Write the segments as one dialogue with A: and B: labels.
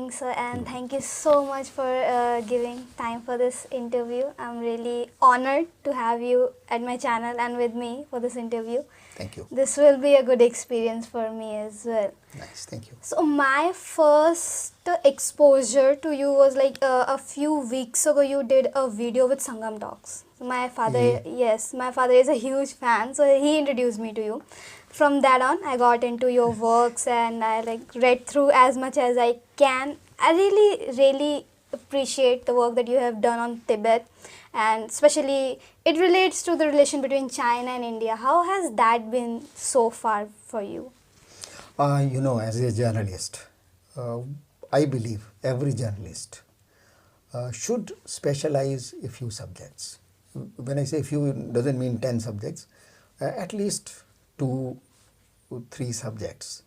A: morning, sir, and thank you so much for giving time for this interview. I'm really honored to have you at my channel and with me for this interview.
B: Thank you.
A: This will be a good experience for me as well.
B: Nice, thank you.
A: So my first exposure to you was like a few weeks ago. You did a video with Sangam Talks. My father, yes, my father is a huge fan, so he introduced me to you. From that on, I got into your works and I like read through as much as I can. I really appreciate the work that you have done on Tibet, and especially it relates to the relation between China and India. How has that been so far for you?
B: As a journalist, I believe every journalist should specialize a few subjects. When I say few, it doesn't mean 10 subjects. At least 2 3 subjects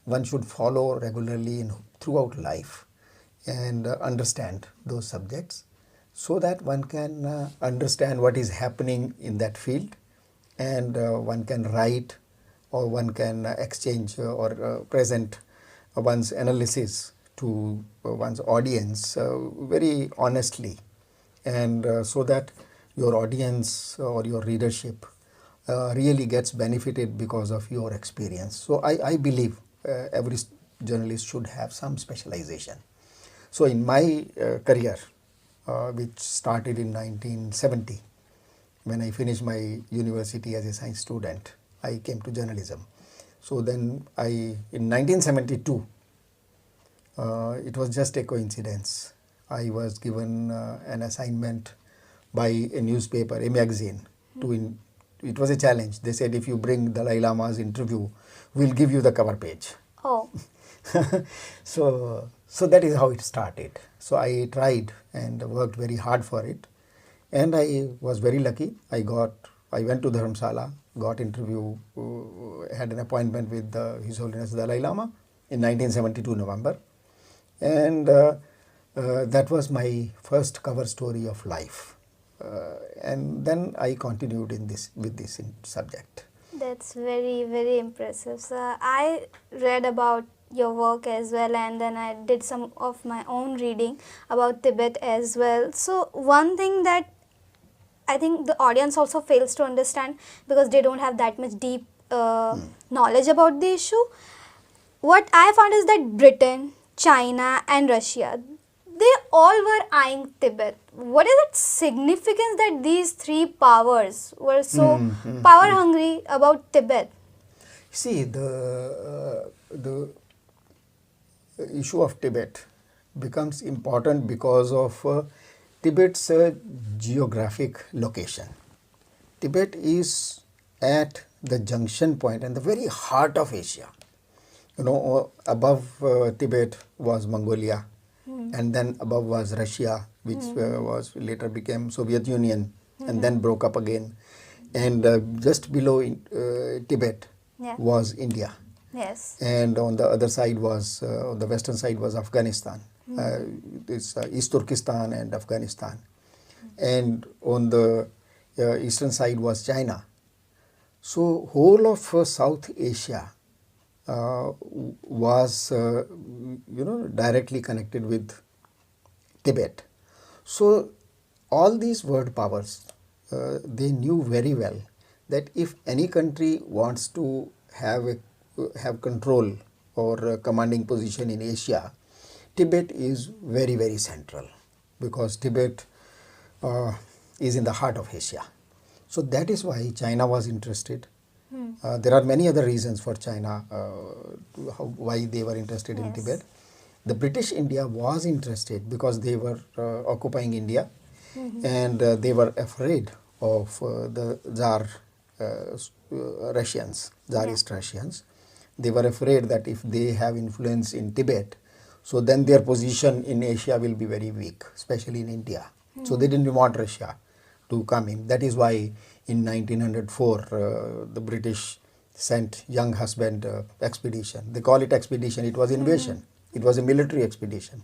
B: one should follow regularly throughout life and understand those subjects so that one can understand what is happening in that field, and one can write or one can exchange or present one's analysis to one's audience very honestly, and so that your audience or your readership really gets benefited because of your experience. So I believe every journalist should have some specialization. So in my career, which started in 1970, when I finished my university as a science student, I came to journalism. So then in 1972, it was just a coincidence. I was given an assignment by a newspaper, a magazine. It was a challenge. They said, if you bring Dalai Lama's interview, we'll give you the cover page.
A: Oh.
B: So that is how it started. So I tried and worked very hard for it, and I was very lucky. I went to Dharamsala, got interview, had an appointment with His Holiness Dalai Lama in 1972 November, and that was my first cover story of life. And then I continued with this subject.
A: That's very impressive. So I read about your work as well, and then I did some of my own reading about Tibet as well. So one thing that I think the audience also fails to understand, because they don't have that much deep knowledge about the issue. What I found is that Britain, China and Russia, they all were eyeing Tibet. What is its significance that these three powers were so power hungry about Tibet?
B: See, the issue of Tibet becomes important because of Tibet's geographic location. Tibet is at the junction point and the very heart of Asia. Above Tibet was Mongolia, and then above was Russia, which was later became Soviet Union, and then broke up again, and just below Tibet was India.
A: Yes.
B: And on the other side was, on the western side was Afghanistan. It's East Turkestan and Afghanistan. And on the eastern side was China. So whole of South Asia was directly connected with Tibet. So all these world powers, they knew very well that if any country wants to have control or a commanding position in Asia, Tibet is very central, because Tibet is in the heart of Asia. So that is why China was interested. There are many other reasons for China, why they were interested in Tibet. The British India was interested because they were occupying India, and they were afraid of the Tsar Russians, Tsarist Russians. They were afraid that if they have influence in Tibet, so then their position in Asia will be very weak, especially in India. So they didn't want Russia to come in. That is why in 1904 the British sent young husband expedition. They call it expedition. It was invasion. It was a military expedition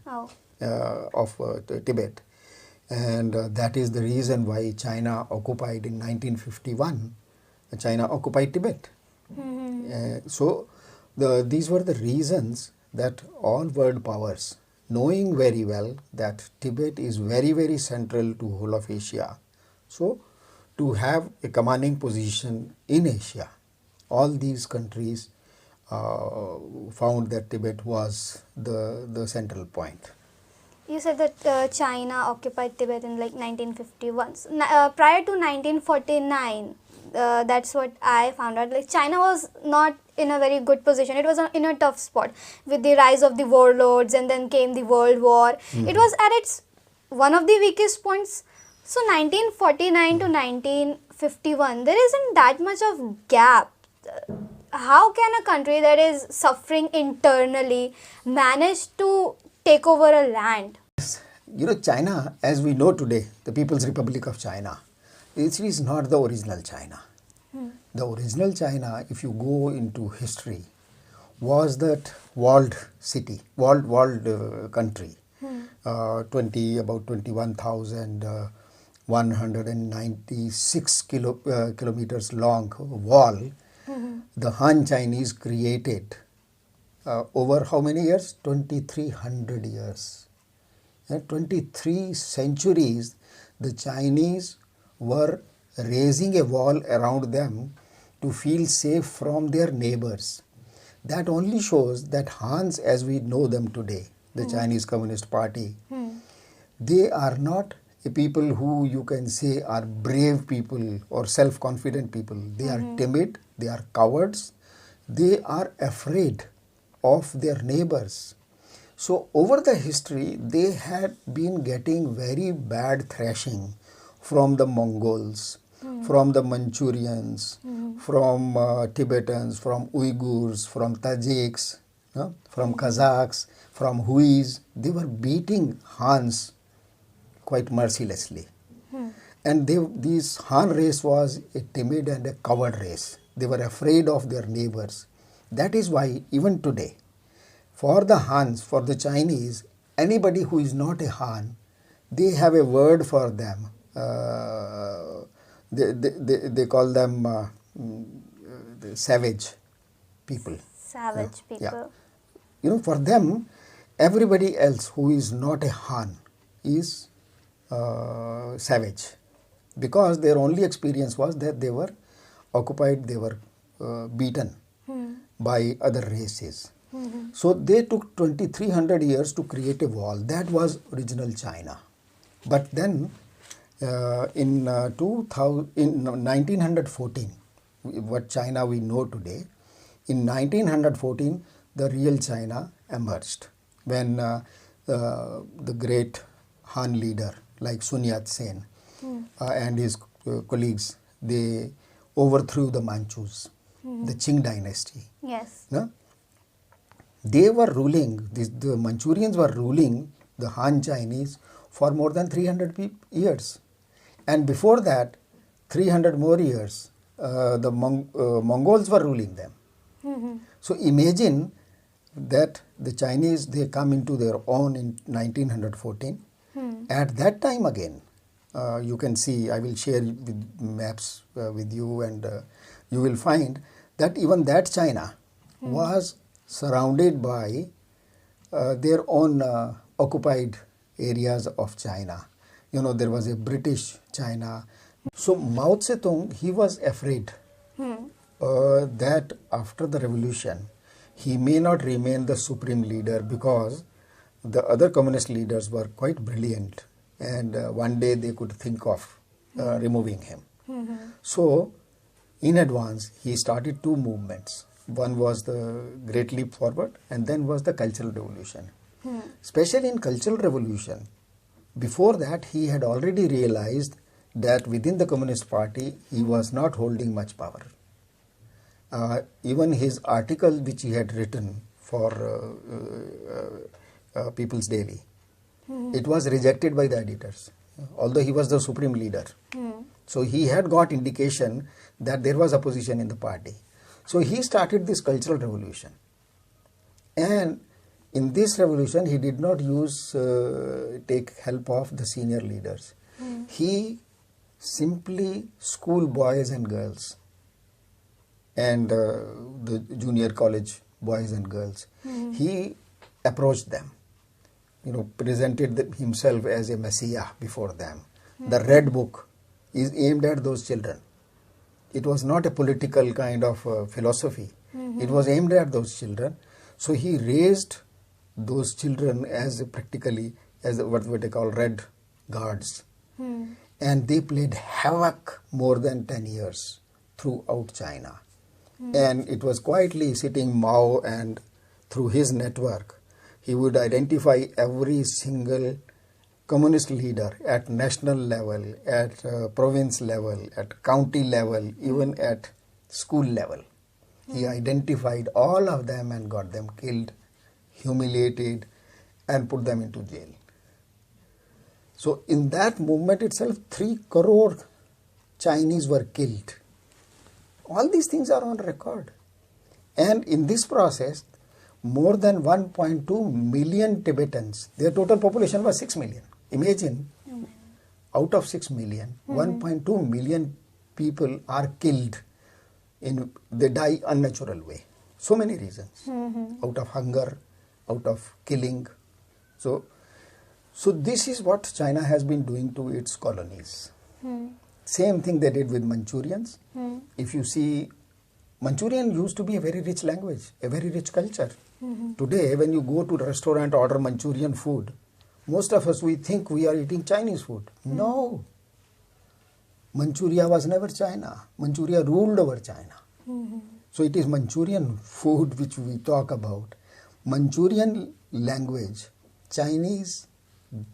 B: of Tibet. And that is the reason why China occupied in 1951. China occupied Tibet. So these were the reasons that all world powers knowing very well that Tibet is very, very central to whole of Asia. So, to have a commanding position in Asia, all these countries found that Tibet was the central point.
A: You said that China occupied Tibet in like 1951. So, prior to 1949, that's what I found out. Like China was not in a very good position. It was in a tough spot with the rise of the warlords, and then came the World War. It was at its one of the weakest points. So 1949 to 1951, there isn't that much of gap. How can a country that is suffering internally manage to take over a land?
B: You know, China, as we know today, the People's Republic of China, it is not the original China. The original China, if you go into history, was that walled city, walled country, about 21,196 kilometers long wall. The Han Chinese created over how many years? 2,300 years. 23 centuries, the Chinese were raising a wall around them to feel safe from their neighbors. That only shows that Hans, as we know them today, the Chinese Communist Party, they are not a people who you can say are brave people or self-confident people. They are timid, they are cowards, they are afraid of their neighbors. So over the history, they had been getting very bad thrashing from the Mongols, from the Manchurians, from Tibetans, from Uyghurs, from Tajiks, from Kazakhs, from Huis. They were beating Hans quite mercilessly. And this Han race was a timid and a coward race. They were afraid of their neighbors. That is why even today, for the Hans, for the Chinese, anybody who is not a Han, they have a word for them. They call them the savage people.
A: Savage people.
B: Yeah. You know, for them, everybody else who is not a Han is savage, because their only experience was that they were occupied, they were beaten by other races. So they took 2,300 years to create a wall. That was original China. But then in 1914, what China we know today, in 1914 the real China emerged when the great Han leader like Sun Yat-sen and his colleagues, they overthrew the Manchus, the Qing dynasty.
A: Yes.
B: No? They were ruling, the Manchurians were ruling the Han Chinese for more than 300 years. And before that, 300 more years, the Mongols were ruling them. So imagine that the Chinese, they come into their own in 1914. At that time again, you can see, I will share with maps with you, and you will find that even that China was surrounded by their own occupied areas of China. You know, there was a British China. So Mao Zedong, he was afraid that after the revolution, he may not remain the supreme leader, because the other communist leaders were quite brilliant, and one day they could think of removing him. So in advance, he started two movements. One was the Great Leap Forward, and then was the Cultural Revolution. Especially in Cultural Revolution, before that he had already realized that within the Communist Party he was not holding much power. Even his article which he had written for People's Daily, it was rejected by the editors, although he was the supreme leader. So he had got indication that there was opposition in the party. So he started this Cultural Revolution, and in this revolution he did not take help of the senior leaders. He simply schooled boys and girls and the junior college boys and girls. He approached them presented himself as a messiah before them. The Red Book is aimed at those children. It was not a political kind of philosophy. It was aimed at those children. So he raised those children as practically as what they call Red Guards. And they played havoc more than 10 years throughout China. And it was quietly sitting Mao, and through his network, he would identify every single communist leader at national level, at province level, at county level, even at school level. He identified all of them and got them killed, humiliated, and put them into jail. So in that movement itself, 3 crore Chinese were killed. All these things are on record. And in this process, more than 1.2 million Tibetans, their total population was 6 million. Imagine, out of 6 million, 1.2 million people are killed. They die unnatural way. So many reasons. Out of hunger, out of killing. So this is what China has been doing to its colonies. Same thing they did with Manchurians. If you see, Manchurian used to be a very rich language, a very rich culture. Today, when you go to a restaurant, order Manchurian food, most of us, we think we are eating Chinese food. No. Manchuria was never China. Manchuria ruled over China. So it is Manchurian food which we talk about. Manchurian language, Chinese,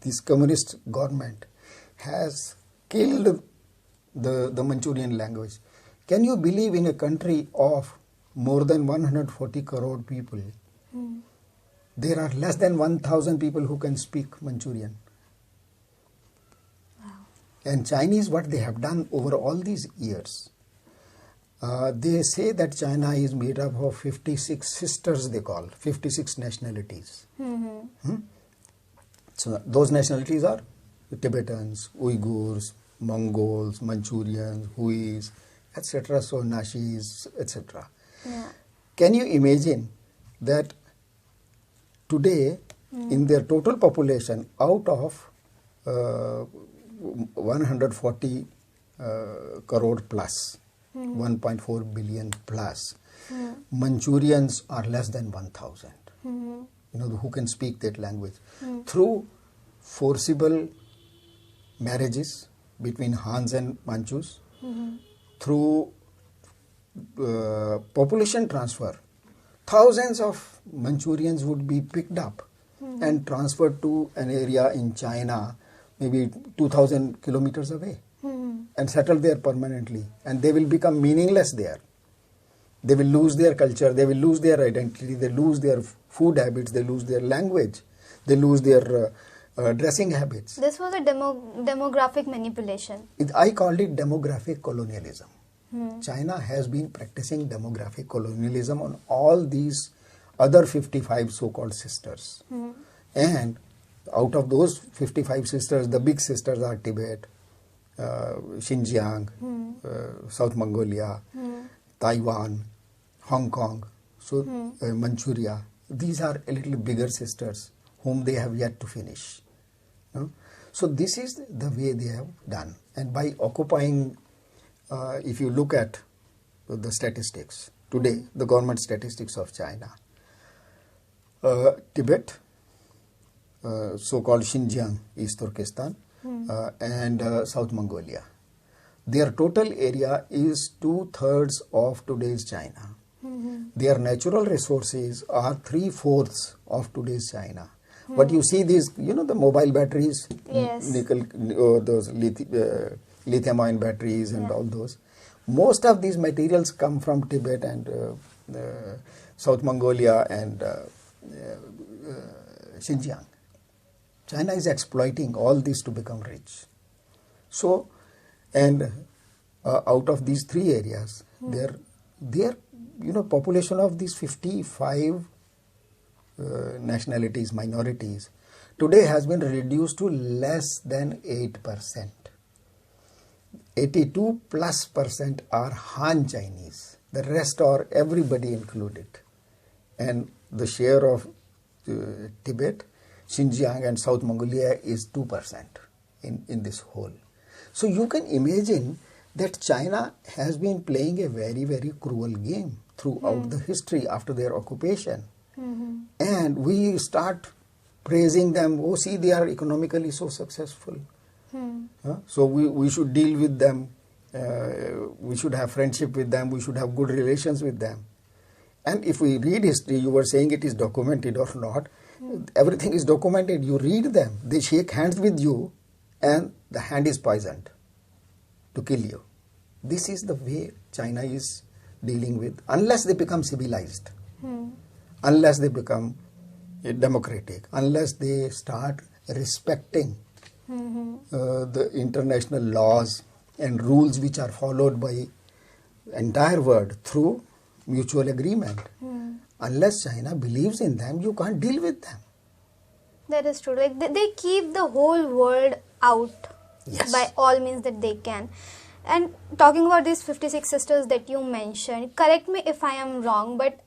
B: this communist government has killed the Manchurian language. Can you believe in a country of more than 140 crore people, there are less than 1,000 people who can speak Manchurian?
A: Wow.
B: And Chinese, what they have done over all these years, they say that China is made up of 56 sisters, they call, 56 nationalities. So those nationalities are the Tibetans, Uyghurs, Mongols, Manchurians, Huis, etc., so Nashis, etc.
A: Yeah.
B: Can you imagine that today in their total population, out of 140 crore plus, 1.4 billion plus, Manchurians are less than 1,000. Who can speak that language. Through forcible marriages between Hans and Manchus, through population transfer, thousands of Manchurians would be picked up and transferred to an area in China, maybe 2,000 kilometers away, and settled there permanently. And they will become meaningless there. They will lose their culture, they will lose their identity, they lose their food habits, they lose their language, they lose their dressing habits.
A: This was a demographic manipulation.
B: I called it demographic colonialism. China has been practicing demographic colonialism on all these other 55 so-called sisters. And out of those 55 sisters, the big sisters are Tibet, Xinjiang, South Mongolia, Taiwan, Hong Kong, so Manchuria. These are a little bigger sisters whom they have yet to finish. So this is the way they have done. And by occupying, if you look at the statistics, today, the government statistics of China, Tibet, so-called Xinjiang, East Turkestan, and South Mongolia. Their total area is 2/3 of today's China. Their natural resources are 3/4 of today's China. But you see these, the mobile batteries,
A: Yes.
B: nickel, those lithium-ion batteries and all those. Most of these materials come from Tibet and South Mongolia and Xinjiang. China is exploiting all this to become rich. So, and out of these 3 areas, their population of these 55 nationalities, minorities, today has been reduced to less than 8%. 82+% are Han Chinese. The rest are everybody included. And the share of Tibet Xinjiang and South Mongolia is 2% in this whole. So you can imagine that China has been playing a very, very cruel game throughout the history after their occupation. And we start praising them. Oh, see, they are economically so successful. So we should deal with them. We should have friendship with them. We should have good relations with them. And if we read history, you were saying it is documented or not. Everything is documented. You read them. They shake hands with you and the hand is poisoned to kill you. This is the way China is dealing with, unless they become civilized, unless they become democratic, unless they start respecting the international laws and rules which are followed by entire world through mutual agreement. Unless China believes in them, you can't deal with them.
A: That is true. Like they keep the whole world out by all means that they can. And talking about these 56 sisters that you mentioned, correct me if I am wrong, but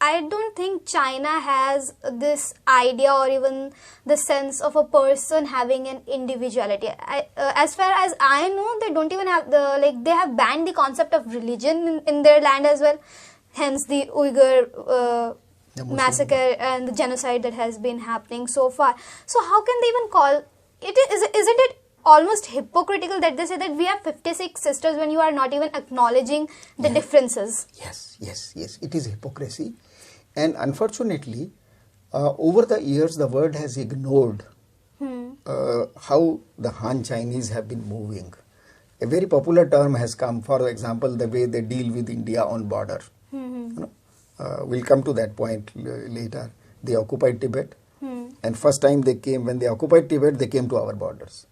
A: I don't think China has this idea or even the sense of a person having an individuality. As far as I know, they don't even have they have banned the concept of religion in their land as well. Hence the Uyghur massacre and the genocide that has been happening so far. So how can they even call it? Isn't it almost hypocritical that they say that we have 56 sisters when you are not even acknowledging the differences?
B: Yes. It is hypocrisy. And unfortunately, over the years, the world has ignored how the Han Chinese have been moving. A very popular term has come, for example, the way they deal with India on border. We'll come to that point later. They occupied Tibet. And first time they came, when they occupied Tibet, they came to our borders.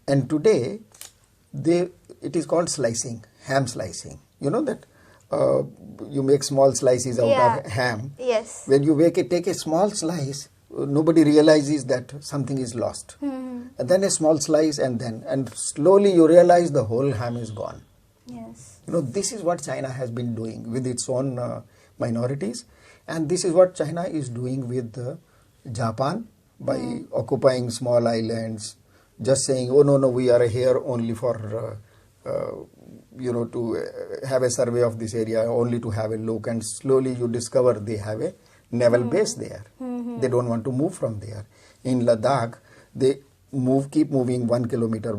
B: And today, it is called slicing, ham slicing. You know that you make small slices out of ham.
A: Yes.
B: When you take a small slice, nobody realizes that something is lost. And then a small slice and slowly you realize the whole ham is gone.
A: Yes.
B: This is what China has been doing with its own minorities. And this is what China is doing with Japan by occupying small islands, just saying, oh no, we are here only for, to have a survey of this area, only to have a look. And slowly you discover they have a naval base there. They don't want to move from there. In Ladakh, they keep moving 1 kilometer.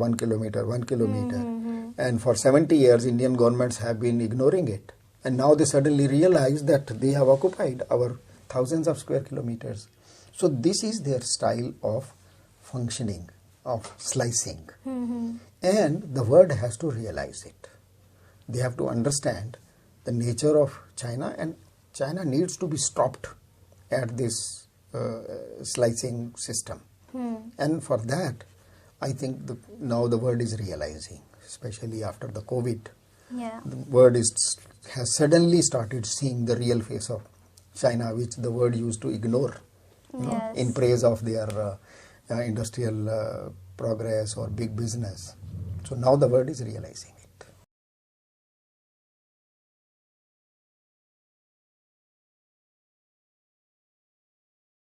B: And for 70 years, Indian governments have been ignoring it. And now they suddenly realize that they have occupied our thousands of square kilometers. So this is their style of functioning, of slicing. And the world has to realize it. They have to understand the nature of China, and China needs to be stopped at this slicing system. And for that, I think now the world is realizing, especially after the COVID. The world has suddenly started seeing the real face of China, which the world used to ignore in praise of their industrial progress or big business. So now the world is realizing.